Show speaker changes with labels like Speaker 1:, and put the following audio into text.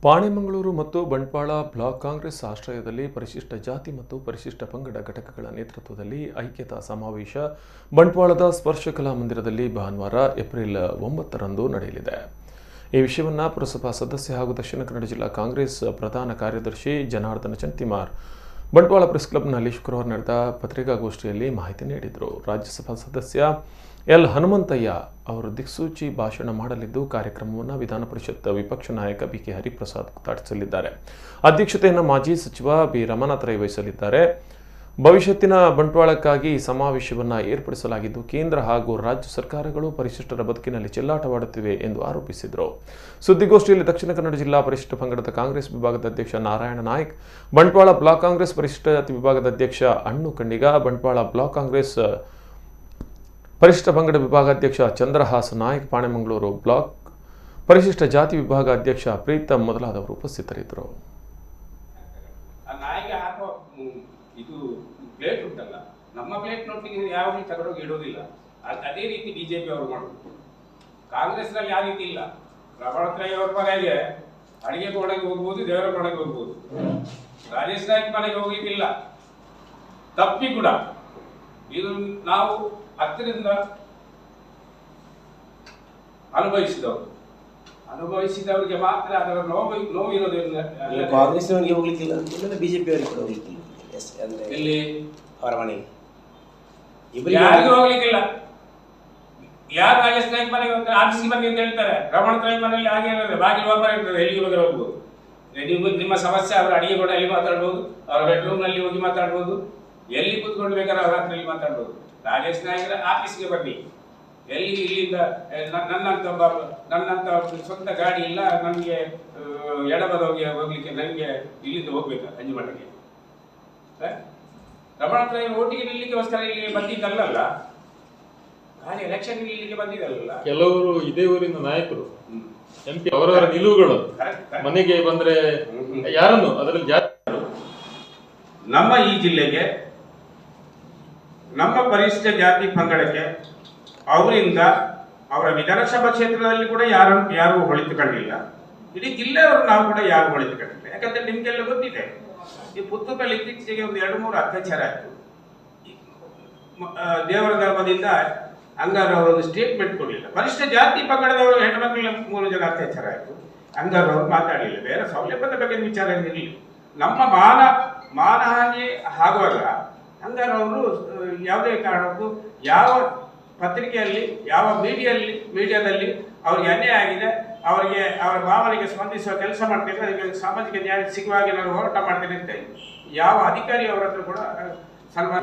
Speaker 1: ಪಾಣೆಮಂಗಳೂರು ಮತ್ತು ಬಂಟ್ವಾಳ ಬ್ಲಾಕ್ ಕಾಂಗ್ರೆಸ್ ಆಶ್ರಯದಲ್ಲಿ ಪರಿಶಿಷ್ಟ ಜಾತಿ ಮತ್ತು ಪರಿಶಿಷ್ಟ ಪಂಗಡ ಘಟಕಗಳ ನೇತೃತ್ವದಲ್ಲಿ ಐಕ್ಯತಾ ಸಮಾವೇಶ ಬಂಟ್ವಾಳದ ಸ್ಪರ್ಶ ಕಲಾ ಮಂದಿರದಲ್ಲಿ ಭಾನುವಾರ ಏಪ್ರಿಲ್ 9ರಂದು ನಡೆಯಲಿದೆ. ಈ ವಿಷಯವನ್ನು ಪುರಸಭಾ ಸದಸ್ಯ ಹಾಗೂ ದಕ್ಷಿಣ ಕನ್ನಡ ಜಿಲ್ಲಾ ಕಾಂಗ್ರೆಸ್ ಪ್ರಧಾನ ಕಾರ್ಯದರ್ಶಿ ಜನಾರ್ದನ ಚಂತಿಮಾರ್ ಬಂಟ್ವಾಳ ಪ್ರೆಸ್ ಕ್ಲಬ್ನಲ್ಲಿ ಶುಕ್ರವಾರ ನಡೆದ ಪತ್ರಿಕಾಗೋಷ್ಠಿಯಲ್ಲಿ ಮಾಹಿತಿ ನೀಡಿದರು. ರಾಜ್ಯಸಭಾ ಸದಸ್ಯ ಎಲ್ ಹನುಮಂತಯ್ಯ ಅವರು ದಿಕ್ಸೂಚಿ ಭಾಷಣ ಮಾಡಲಿದ್ದು, ಕಾರ್ಯಕ್ರಮವನ್ನು ವಿಧಾನ ಪರಿಷತ್ ವಿಪಕ್ಷ ನಾಯಕ ಬಿಕೆ ಹರಿಪ್ರಸಾದ್ ಉದ್ಘಾಟಿಸಲಿದ್ದಾರೆ. ಅಧ್ಯಕ್ಷತೆಯನ್ನು ಮಾಜಿ ಸಚಿವ ಬಿ ರಮಾನಾಥ್ ರೈ ವಹಿಸಲಿದ್ದಾರೆ. ಭವಿಷ್ಯತ್ತಿನ ಬಂಟ್ವಾಳಕ್ಕಾಗಿ ಈ ಸಮಾವೇಶವನ್ನು ಏರ್ಪಡಿಸಲಾಗಿದ್ದು, ಕೇಂದ್ರ ಹಾಗೂ ರಾಜ್ಯ ಸರ್ಕಾರಗಳು ಪರಿಶಿಷ್ಟರ ಬದುಕಿನಲ್ಲಿ ಚೆಲ್ಲಾಟವಾಡುತ್ತಿವೆ ಎಂದು ಆರೋಪಿಸಿದರು. ಸುದ್ದಿಗೋಷ್ಠಿಯಲ್ಲಿ ದಕ್ಷಿಣ ಕನ್ನಡ ಜಿಲ್ಲಾ ಪರಿಶಿಷ್ಟ ಪಂಗಡದ ಕಾಂಗ್ರೆಸ್ ವಿಭಾಗದ ಅಧ್ಯಕ್ಷ ನಾರಾಯಣ ನಾಯ್ಕ್, ಬಂಟ್ವಾಳ ಬ್ಲಾಕ್ ಕಾಂಗ್ರೆಸ್ ಪರಿಶಿಷ್ಟ ಜಾತಿ ವಿಭಾಗದ ಅಧ್ಯಕ್ಷ ಅಣ್ಣು ಕಂಡಿಗ, ಬಂಟ್ವಾಳ ಬ್ಲಾಕ್ ಕಾಂಗ್ರೆಸ್ ಪರಿಶಿಷ್ಟ ಪಂಗಡ ವಿಭಾಗಾಧ್ಯಕ್ಷ ಚಂದ್ರಹಾಸ್ ನಾಯ್ಕ್, ಪಾಣೆಮಂಗಳೂರು ಬ್ಲಾಕ್ ಪರಿಶಿಷ್ಟ ಜಾತಿ ವಿಭಾಗ ಅಧ್ಯಕ್ಷ ಪ್ರೀತಮ್ ಮೊದಲಾದವರು ಉಪಸ್ಥಿತರಿದ್ದರು.
Speaker 2: ಇದು ಪ್ಲೇಟ್ ಉಂಟಲ್ಲ, ನಮ್ಮ ಪ್ಲೇಟ್ ನೊಟ್ಟಿಗೆ ಯಾವಾಗಲೂ ತಗೊಂಡೋಗಿ ಇಡೋದಿಲ್ಲ. ಅದೇ ರೀತಿ ಬಿಜೆಪಿ ಅವರು ಮಾಡುದು. ಕಾಂಗ್ರೆಸ್ನಲ್ಲಿ ಯಾವ ರೀತಿ ಇಲ್ಲ. ರಮಾನಾಥ್ ಅವರ ಮನೆಗೆ ಅಡಿಗೆ ಕೊಡಗೆ ಹೋಗ್ಬೋದು, ದೇವರ ಕೊಡಗೆ ಹೋಗ್ಬೋದು. ರಾಜೇಶ್ ನಾಯ್ಕ್ ಮನೆಗೆ ಹೋಗ್ಲಿಕ್ಕಿಲ್ಲ. ತಪ್ಪಿ ಕೂಡ ಇದು ನಾವು ಹತ್ತಿರದಿಂದ ಅನುಭವಿಸಿದವರಿಗೆ ಮಾತ್ರ ಅದರ ನೋವು ಇರೋದಿಲ್ಲ.
Speaker 3: ಕಾಂಗ್ರೆಸ್ನವರಿಗೆ ಹೋಗ್ಲಿಕ್ಕಿಲ್ಲ ಅಂತ ಬಿಜೆಪಿ ಅವರಿಗೆ ಕೂಡ ಹೋಗ್ಲಿಕ್ಕಿಲ್ಲ.
Speaker 2: ಇಲ್ಲಿ
Speaker 3: ಅವರ ಮನೆಗೆ
Speaker 2: ಯಾರಿಗೂ ಹೋಗ್ಲಿಕ್ಕಿಲ್ಲ. ಯಾರು ರಾಜೇಶ್ ನಾಯ್ಕ್ ಮನೆಗೆ ಹೋಗ್ತಾರೆ, ಆಫೀಸ್ಗೆ ಬನ್ನಿ ಅಂತ ಹೇಳ್ತಾರೆ. ರಮಾನಾಥ್ ರೈ ಮನೆಯಲ್ಲಿ ಹಾಗೆ ಇರ್ತದೆ, ಬಾಗಿಲು ಓಪನ್ ಇರ್ತದೆ, ಎಲ್ಲಿಗೆ ಹೋಗಿ ಹೋಗ್ಬೋದು. ನಿಮ್ಮ ಸಮಸ್ಯೆ ಅವರ ಅಡಿಗೆ ಕೂಡ ಅಲ್ಲಿ ಮಾತಾಡ್ಬೋದು, ಅವರ ಬೆಡ್ರೂಮ್ ನಲ್ಲಿ ಹೋಗಿ ಮಾತಾಡ್ಬೋದು, ಎಲ್ಲಿ ಕೂತ್ಕೊಂಡು ಬೇಕಾದ್ರೆ ಅವರ ಹತ್ರ ಮಾತಾಡ್ಬೋದು. ರಾಜೇಶ್ ನಾಯ್ಕರ ಆಫೀಸ್ಗೆ ಬನ್ನಿ. ಎಲ್ಲಿ ಇಲ್ಲಿಂದ ನನ್ನಂತ ಸ್ವಂತ ಗಾಡಿ ಇಲ್ಲ, ನನಗೆ ಎಡಬದವಿಗೆ ಹೋಗ್ಲಿಕ್ಕೆ ನನಗೆ ಇಲ್ಲಿಂದ ಹೋಗ್ಬೇಕು ಅಂಜುಮಠಕ್ಕೆ. ರಮಾನಾಥ್ ರೈ ಓಟಿಗೆ ನಿಲ್ಲಿಕ್ಕೋಸ್ಕರ ಇಲ್ಲಿ ಬಂದಿದ್ದಲ್ಲ, ಖಾಲಿ ಎಲೆಕ್ಷನ್ ನಿಲ್ಲಿಕ್ಕೆ ಬಂದಿದ್ದಲ್ಲ.
Speaker 4: ಕೆಲವರು ಇದೇ ಊರಿನ ನಾಯಕರು ಎಂಪಿ ಅವರವರ ನಿಲುವುಗಳು ಮನೆಗೆ ಬಂದ್ರೆ ಯಾರನ್ನು ಅದರಲ್ಲಿ
Speaker 2: ನಮ್ಮ ಈ ಜಿಲ್ಲೆಗೆ, ನಮ್ಮ ಪರಿಶಿಷ್ಟ ಜಾತಿ ಪಂಗಡಕ್ಕೆ ಅವರಿಂದ ಅವರ ವಿಧಾನಸಭಾ ಕ್ಷೇತ್ರದಲ್ಲಿ ಕೂಡ ಯಾರು ಹೊಳಿತುಕೊಂಡಿಲ್ಲ. ಇಡೀ ಜಿಲ್ಲೆಯವರು ನಾವು ಕೂಡ ಯಾರು ಹೊಳಿತುಕೊಂಡಿಲ್ಲ. ಯಾಕಂದ್ರೆ ನಿಮ್ಗೆಲ್ಲ ಗೊತ್ತಿದೆ, ಈ ಪುತ್ತೂರಲ್ಲಿ ಇತ್ತೀಚೆಗೆ ಒಂದು 2-3 ಅತ್ಯಾಚಾರ ಆಯಿತು. ದೇವರ ಧರ್ಮದಿಂದ ಅಂಗಾರ ಅವರು ಸ್ಟೇಟ್ಮೆಂಟ್ ಕೊಡಲಿಲ್ಲ. ಪರಿಶಿಷ್ಟ ಜಾತಿ ಪಂಗಡದವರು ಹೆಣ್ಮಕ್ಳ 3 ಜನ ಅತ್ಯಾಚಾರ ಆಯಿತು. ಅಂಗಾರ ಅವರು ಮಾತಾಡಲಿಲ್ಲ. ಬೇರೆ ಸೌಲಭ್ಯದ ಬಗ್ಗೆ ವಿಚಾರ ಇರಲಿಲ್ಲ. ನಮ್ಮ ಮಾನಹಾನಿ ಆಗುವಾಗ ಅಂಗಾರ ಅವರು ಯಾವುದೇ ಕಾರಣಕ್ಕೂ ಯಾವ ಪತ್ರಿಕೆಯಲ್ಲಿ, ಯಾವ ಮೀಡಿಯಾದಲ್ಲಿ ಅವ್ರಿಗೆ ಅನ್ಯಾಯ ಆಗಿದೆ, ಅವರಿಗೆ ಅವರ ಭಾವನೆಗೆ ಸ್ಪಂದಿಸುವ ಕೆಲಸ ಮಾಡ್ತೇನೆ, ಅದಕ್ಕೆ ಸಾಮಾಜಿಕ ನ್ಯಾಯ ಸಿಗುವ ಹಾಗೆ ನಾನು ಹೋರಾಟ ಮಾಡ್ತೇನೆ ಅಂತ ಯಾವ ಅಧಿಕಾರಿ ಅವರ ಹತ್ರ ಕೂಡ ಸನ್ಮಾನ